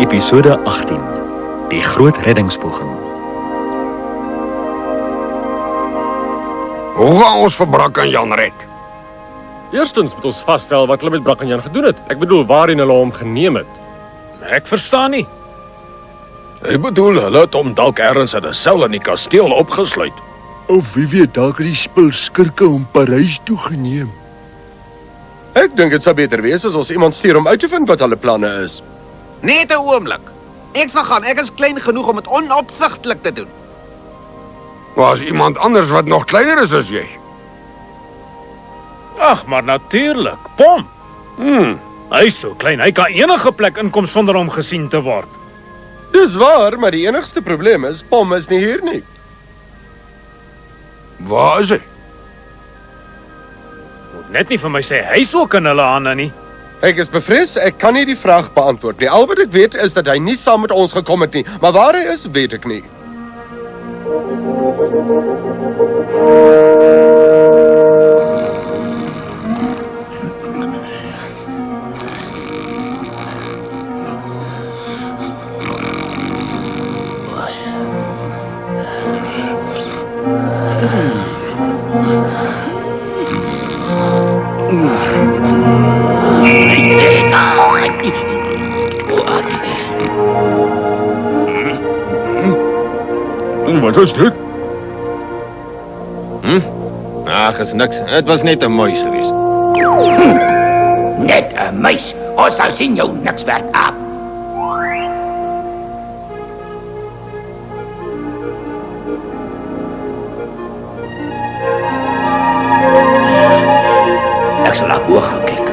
Episode 18. Die groot reddingspoging. Hoe gaan ons vir Brak en Jan red? Eerstens moet ons vasstel wat hulle met Brak en Jan gedoen het. Ek bedoel, waarheen hulle hom geneem het. Ek verstaan nie. Ek bedoel, hulle het hom dalk ergens in 'n sel in die kasteel opgesluit. Of wie weet, dalk het die spul skurke om Parys toe geneem. Ek dink dit sou beter wees as ons iemand stuur om uit te vind wat hulle planne is. Net 'n oomblik. Ek sal gaan. Ek is klein genoeg om dit onopsigtelik te doen. Was iemand anders wat nog kleiner is as jy? Ag, maar natuurlik, Pom. Hy is so klein, hy kan enige plek inkom sonder om gesien te word. Dis waar, maar die enigste probleem is, Pom is nie hier nie. Waar is hy? Moet net nie vir my sê, hy is ook in hulle hande nie. Ek is bevrees, ek kan nie die vraag beantwoord nie. Al wat ek weet is dat hy nie saam met ons gekom het nie, maar waar hy is, weet ek nie. Wat is dit? Ag, is niks. Het was net 'n muis geweest. Net 'n muis. Ons sal sien jou niks werd aap. Ek sal op oog gaan kyk.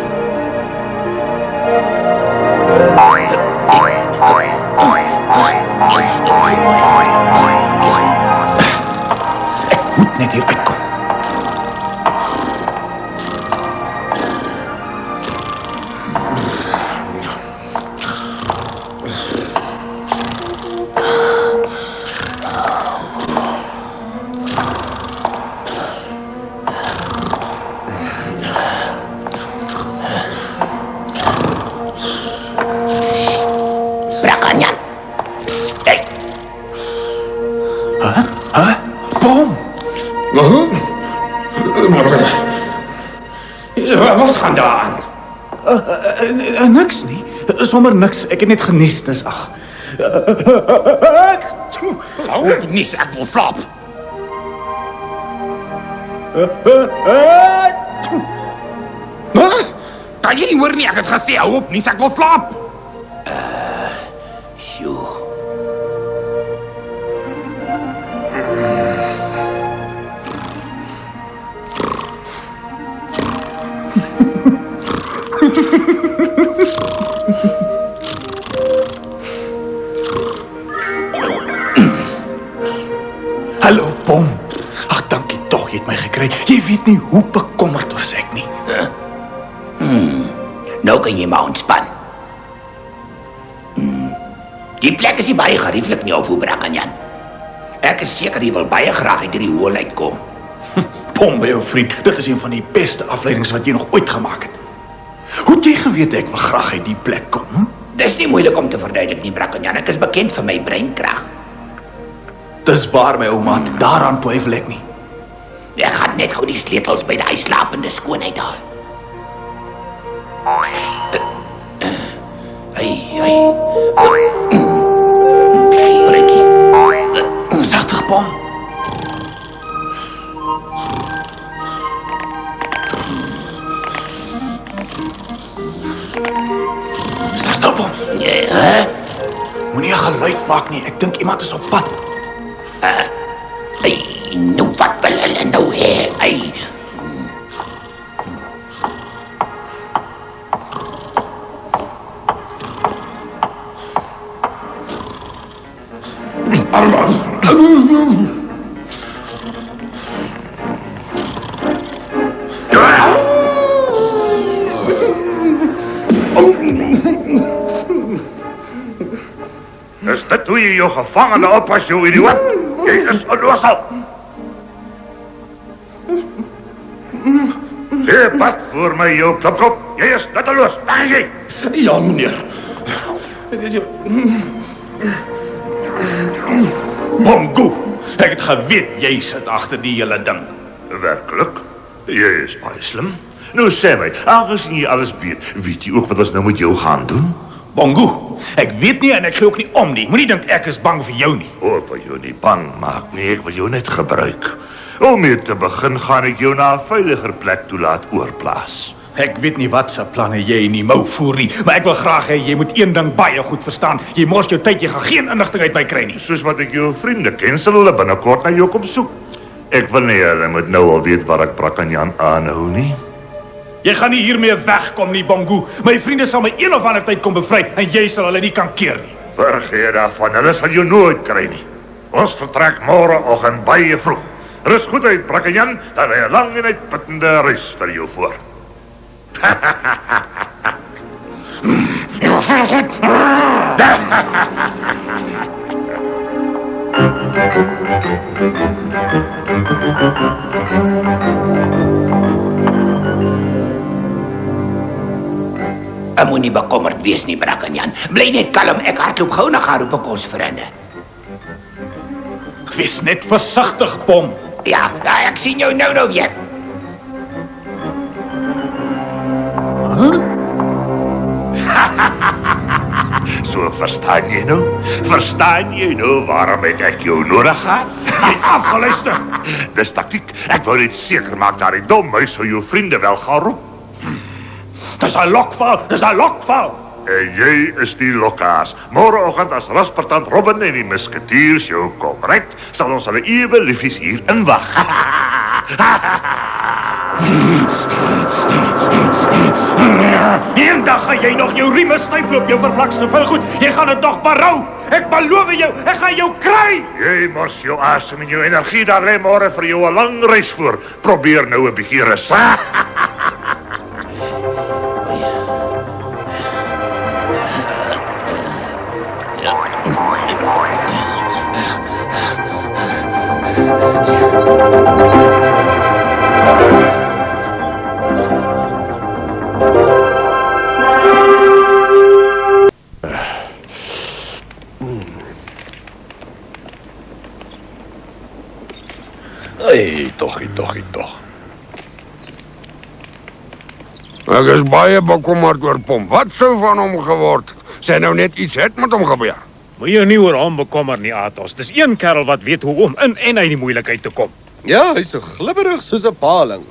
Ek moet net hier uitkom. Brakanyan. Hey. Bom. Wat gaan daar aan? Niks nie. Sommer niks. Ek het net genies, dis ag. Hou nie, ek wil slaap. Kan jy nie hoor nie, ek het gesê, hou op nie, ek wil slaap. Sjoe. Hallo, Bom. Ag, dankie tog, jy het my gekry. Jy weet nie hoe bekommerd was ek nie. Nou kan jy maar ontspan. Die plek is nie baie gerieflik nie, of hoe Brakanyan. Ek is seker jy wil baie graag uit hierdie hoel uitkom. Bom, my ou vriend, dit is een van die beste afleidings wat jy nog ooit gemaak het. Hoe het jy geweet ek wil graag uit die plek kom? Dis nie moeilik om te verduidelik nie, Brakanyan. Ek is bekend vir my breinkrag. Dis waar, my ou maat, daaraan twyfel ek nie. Ek gaan net gou die sleutels by die slapende skoonheid haal. Sagtig, Bom. Ja, Moenie 'n geluid maak nie. Ek dink iemand is op pad. nou wat wil hulle nou hê? Is dit hoe jy jou gevangene oppas, jou idioot? Jy is onnoosel. Gee pad voor my jou klapkop. Jy is nutteloos. Waar is jy? Ja, meneer. Bongo, ek het geweet jy sit agter die hele ding. Werklik? Jy is baie slim. Nou sê my, aangezien jy alles weet jy ook wat ons nou met jou gaan doen? Bongo, ek weet nie en ek gee ook nie om nie. Moenie dink ek is bang vir jou nie. Ek wil jou nie bang maak nie, ek wil jou net gebruik. Om mee te begin gaan ek jou na 'n veiliger plek toe laat oorplaas. Ek weet nie wat se planne jy in die mou voer nie, maar ek wil graag hê jy moet een ding baie goed verstaan. Jy mors jou tyd, jy gaan geen inligting uit my kry nie. Soos wat ek jou vriende ken, sal hulle binnekort na jou kom soek. Ek wil nie hulle moet nou al weet waar ek Brakanyan aanhou nie. Jy gaan nie hiermee wegkom nie, Bongo. My vriende sal my een of ander tyd kom bevry en jy sal hulle nie kan keer nie. Vergeet daarvan, hulle sal jou nooit kry nie. Ons vertrek môreoggend baie vroeg. Rus goed uit, Brakanyan, dan lê 'n lang en uitputtende reis vir jou voor. Moenie bekommerd wees nie, Brakanyan. Bly net kalm, ek hardloop gou na gaan roep 'n kosvriende. Wees net versigtig, Pom. Ja, ek sien jou nou weer. So verstaan jy nou? Verstaan jy nou waarom ek jou nodig gehad? Jy afgeluister. Dis taktiek. Ek wou net seker maak dat die dom muis sou jou vriende wel gaan roep. Dis 'n lokval, dis 'n lokval. En jy is die lokkaas. Môreoggend as Raspertant Robin en die musketiers jou kom ry, sal ons hulle ewe liefies hier inwag. Eendag gaan jy nog jou rieme styf loop, jou vervlakste goed. Jy gaan dit nog berou. Ek beloof jou, ek gaan jou kry. Jy mors jou asem en jou energie, daar lê môre vir jou 'n lang reis voor. Probeer nou 'n bietjie rus. Tog. Ek is baie bekommerd oor Pom. Wat sou van hom geword het? Sy nou net iets het met hom gebeur. Moet jy nie oor hom bekommer nie, Athos. Dis een kerel wat weet hoe om in en uit die moeilikheid te kom. Ja, hy's so glibberig soos 'n paling.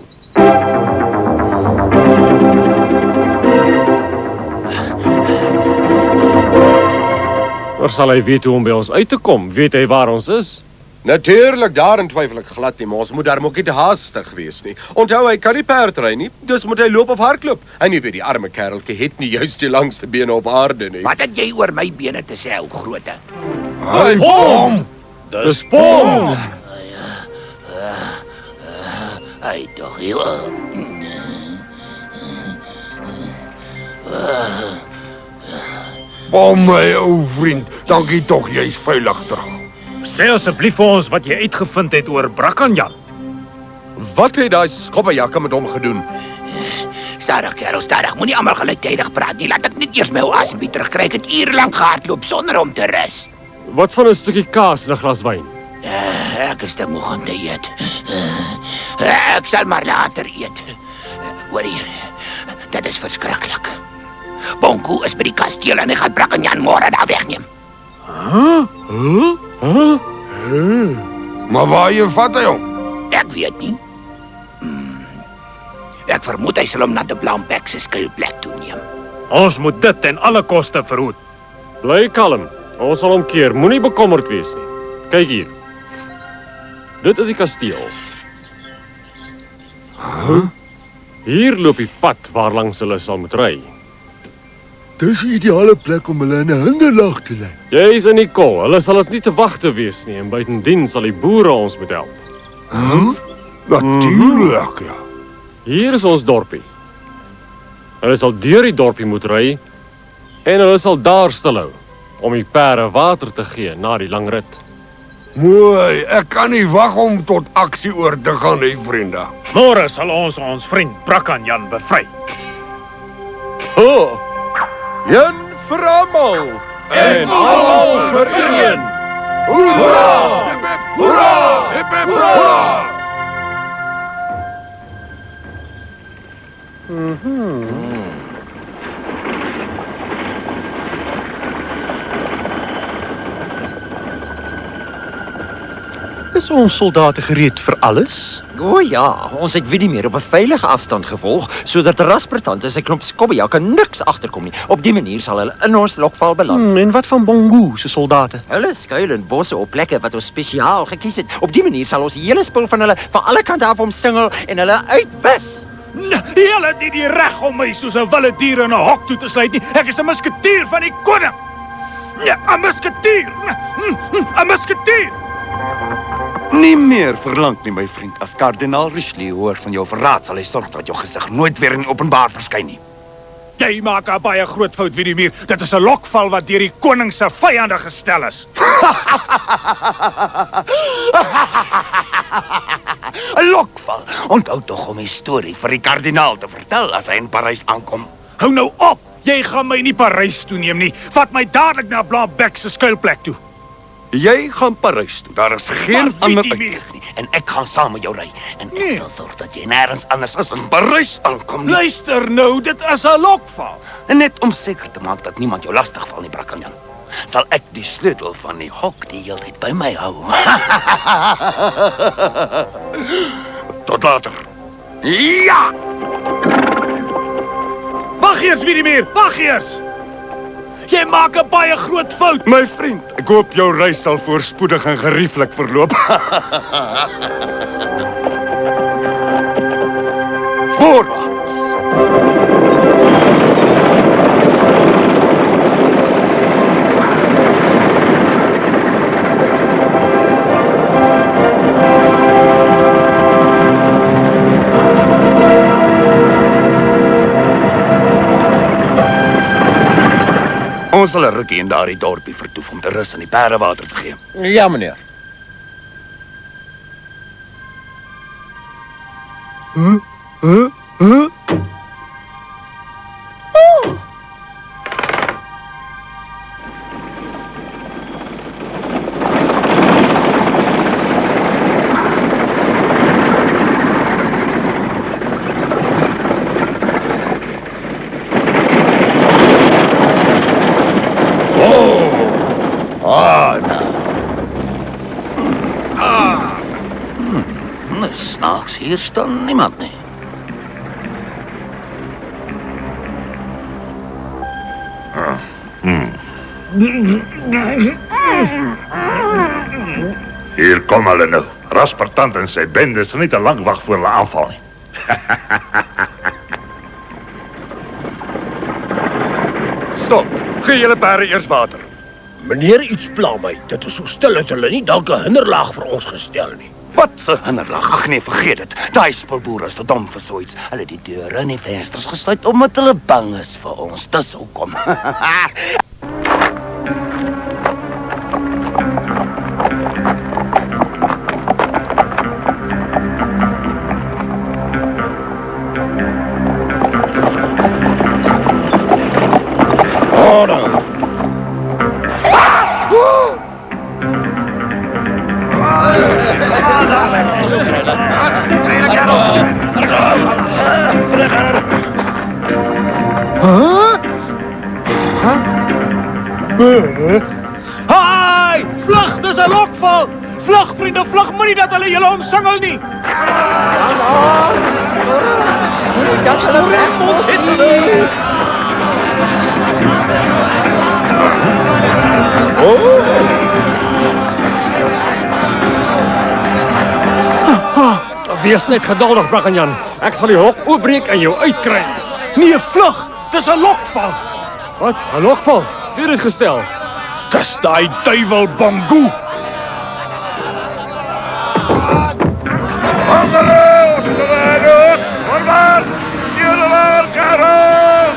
Maar sal hy weet hoe om by ons uit te kom? Weet hy waar ons is? Natuurlik, daarin twyfel ek glad nie, maar ons moet daarom ook nie te haastig wees nie. Onthou, hy kan nie perd ry nie, dus moet hy loop of hardloop. En jy weet, die arme kereltjie het nie juist die langste bene op aarde nie. Wat het jy oor my bene te sê, ou groote? Hey, Pom! Dis Pom! Hy tog heel. Pom, my ou vriend, dankie tog, jy's veilig terug. Sê asseblief vir ons wat jy uitgevind het oor Brakanyan. Wat het daai skobbejakke met hom gedoen? Stadig, kerel, stadig. Moenie almal gelyktydig praat nie. Laat ek net eers my asempie terugkry. Ek het ure lank gehardloop sonder om te rus. Wat van 'n stukkie kaas en 'n glas wyn? Ek is te moeg om te eet. Ek sal maar later eet. Hoor hier, dit is verskriklik. Bongo is by die kasteel en hy gaan Brakanyan môre daar wegneem. Maar waar jy vat hy hom? Ek weet nie. Ek vermoed hy sal hom na die Blauwbek se skuilplek toe neem. Ons moet dit ten alle koste verhoed. Bly kalm. Ons sal omkeer. Moenie bekommerd wees nie. Kyk hier. Dit is die kasteel. Hier loop die pad waarlangs hulle sal moet ry. Dis die ideale plek om hulle in 'n hinderlaag te lê. Jy is in die kol. Hulle sal dit nie te wagte wees nie en buitendien sal die boere ons moet help. Natuurlijk, ja. Hier is ons dorpie. Hulle sal deur die dorpie moet ry en hulle sal daar stilhou om die perde water te gee na die lang rit. Mooi, ek kan nie wag om tot aksie oor te gaan, hè, vriende. Môre sal ons vriend Brakkanjan bevry. Een vir almal. En almal vir een. Hoera! Hoera! Hoera! Is ons soldate gereed vir alles? O ja, ons het Widdy meer op 'n veilige afstand gevolg, sodat Raspertant en sy klomp skobbejakke niks agterkom nie. Op die manier sal hulle in ons lokval beland. En wat van Bongo se soldate? Hulle skuil in bosse op plekke wat ons spesiaal gekies het. Op die manier sal ons die hele spul van hulle van alle kante af omsingel en hulle uitwis. Julle het nie die reg om my soos 'n wilde dier in 'n hok toe te sluit nie. Ek is 'n musketier van die koning. Ja, 'n musketier. 'n Musketier. Nie meer verlang nie, my vriend. As kardinaal Richelieu hoor van jou verraad, sal hy sorg dat jou gesig nooit weer in openbaar verskyn nie. Jy maak 'n baie groot fout, Widimir. Dit is 'n lokval wat deur die koning se vyande gestel is. 'n Lokval. Onthou tog om die storie vir die kardinaal te vertel as hy in Parys aankom. Hou nou op. Jy gaan my nie Parys toe neem nie. Vat my dadelik na Blanc-Bec se skuilplek toe. Jy gaan Parys toe. Daar is geen ander uitweg nie. En ek gaan saam met jou ry. En ek sal sorg dat jy nêrens anders as in Parys aankom nie. Luister nou, dit is 'n lokval. En net om seker te maak dat niemand jou lastig val nie, Brakkanjan, sal ek die sleutel van die hok die hele tyd by my hou. Tot later. Ja! Wag eers, Widimir. Wag eers. Jy maak 'n baie groot fout. My vriend, ek hoop jou reis sal voorspoedig en gerieflik verloop. Voorwaarts. Ons sal 'n rukkie in daardie dorpie vertoef om te rus en die perde water te gee. Ja, meneer. Snaaks, hier staan niemand nie. Hier kom hulle nou. Raspertant en sy bende sal nie te lank wag voor hulle aanval nie. Stop. Gee julle perde eers water. Meneer, iets pla my. Dit is so stil dat hulle nie dalk 'n hinderlaag vir ons gestel nie. Wat 'n hinderlaag? Ag nee, vergeet dit. Daai spulboere is te dom vir so iets. Hulle het die deure en die vensters gesluit omdat hulle bang is vir ons. Dis hoekom. Haai! Vlug, dis 'n lokval. Vlug, vriende, vlug, moenie dat hulle julle omsingel nie. Dat hulle reg ons het. Wees net geduldig, Brackenjan. Ek sal die hok oopbreek en jou uitkry. Nee, vlug. Dis 'n lokval. Wat? 'n Lokval? Wie het dit gestel? Dis daai duiwel Bongo.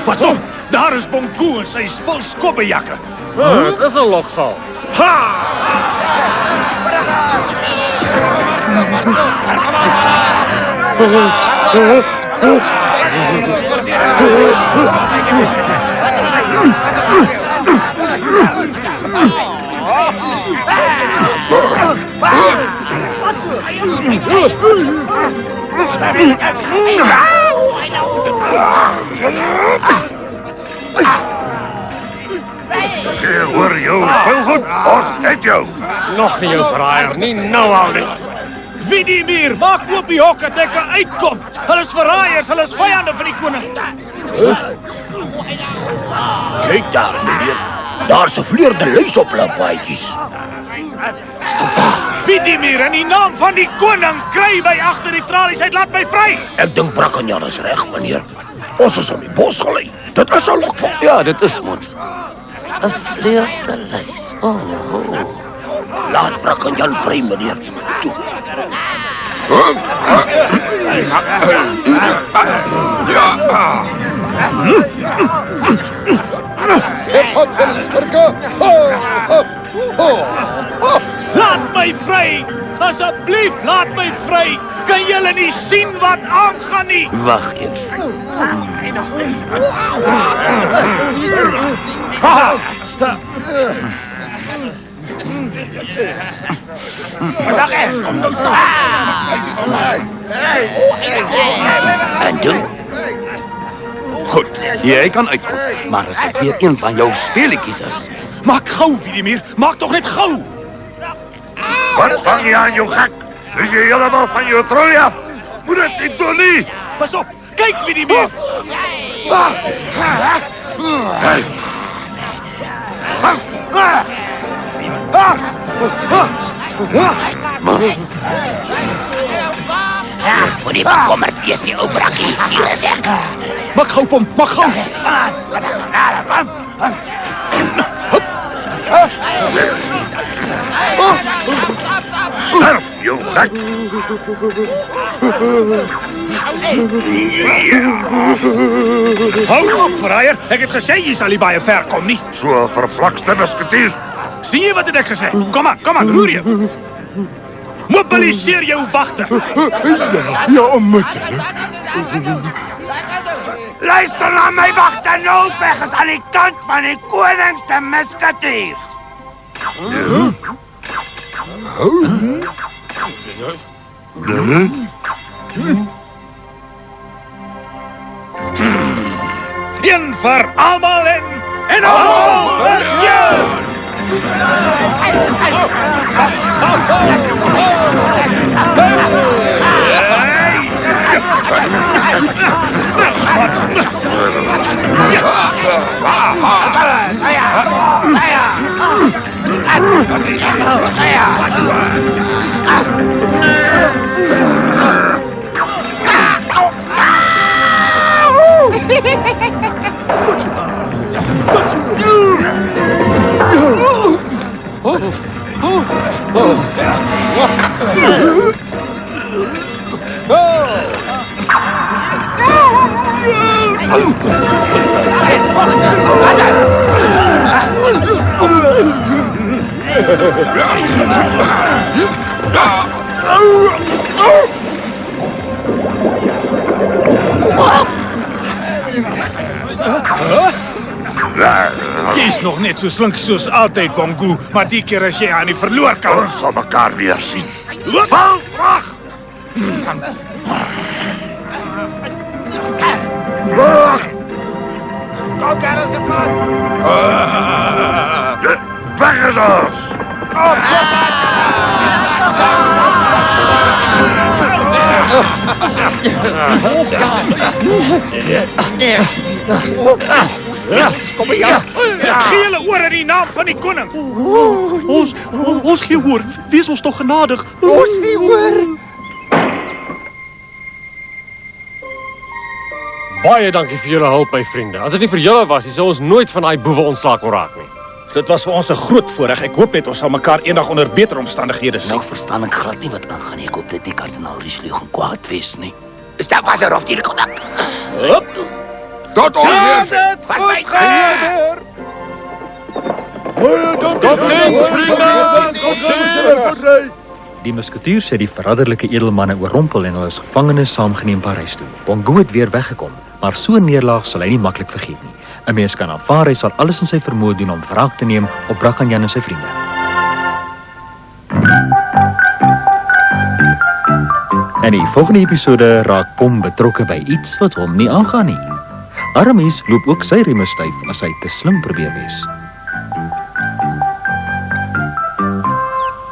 Pas op, daar is Bongo en sy spul skobbejakke. Dit is 'n lokval. Hoor jou, vuilgoed, ons het jou. Nog nie jou verraaier, nie nou al nie. Widimir, maak oop die hok dat ek kan uitkom. Hulle is verraaiers, hulle is vyande van die koning. Kyk daar, meneer. Daar's 'n vleurde luis op hulle paadjies. Widimir, in die naam van die koning, kry my agter die tralies uit, laat my vry. Ek dink Brackenjan is reg, meneer. Ons is om die bos gelei. Dit is 'n lokval. Ja, dit is mond. 'n vleurde luis. Laat Brackenjan vry, meneer. Toe. Laat my vry! Asseblief, laat my vry! Kan julle nie sien wat aangaan nie? Wag eers. En toe? Goed, jy kan uitkom, maar as dit weer een van jou speletjies is. Maak gou, Widimir, maak tog net gou! Wat vang jy aan, jou gek? Is jy helemaal van jou trolie af? Moet dit nie doen nie! Pas op, kyk, Widimir! Moet nie bekommerd wees nie, ou Brakkie. Hier is ek. Maak gou, Pom, maak gou! Sterf, jou gek! Hou op, verraaier. Ek het gesê jy sal nie baie ver kom nie. So 'n vervlakste musketier. Sien jy wat het ek gesê? Kom aan, roer jou. Mobiliseer jou wagte. Ja, onmiddellik. Luister na my wagte nou weg is aan die kant van die koning se musketiers. Een vir almal en almal vir jou. Jy's nog net so slink soos altyd, Bongo, maar die keer as jy aan die verloor kan. Ons sal mekaar weer sien. Val terug! Wag! Kom daar is die pad. Weg is ons! Kom hier. Gee hulle oor in die naam van die koning. Ons gee hoor. Wees ons tog genadig. Ons gee hoor. Baie dankie vir julle hulp, my vriende. As dit nie vir julle was, sou ons nooit van daai boewe ontslaak kon raak nie. Dit was vir ons 'n groot voorreg. Ek hoop net ons sal mekaar eendag onder beter omstandighede sien. Nou verstaan ek glad nie wat aangaan nie. Ek hoop net nie kardinaal Richelieu gaan kwaad wees nie. Stap was er of die kom ek. Tot ons weer. Was my genade. Totsiens, vriende! Totsiens! Die musketiers het die verraderlike edelmanne oorrompel en hulle is gevangenes saamgeneem Parys toe. Bongo het weer weggekom, maar so 'n neerlaag sal hy nie maklik vergeet nie. 'n Mens kan aanvaar hy sal alles in sy vermoë doen om wraak te neem op Brakkanjan en sy vriende. In die volgende episode raak Pom betrokke by iets wat hom nie aangaan nie. Aramis loop ook sy remme styf as hy te slim probeer wees.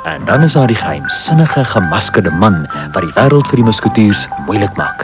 En dan is daar die geheimsinnige gemaskerde man wat die wêreld vir die musketiers moeilik maak.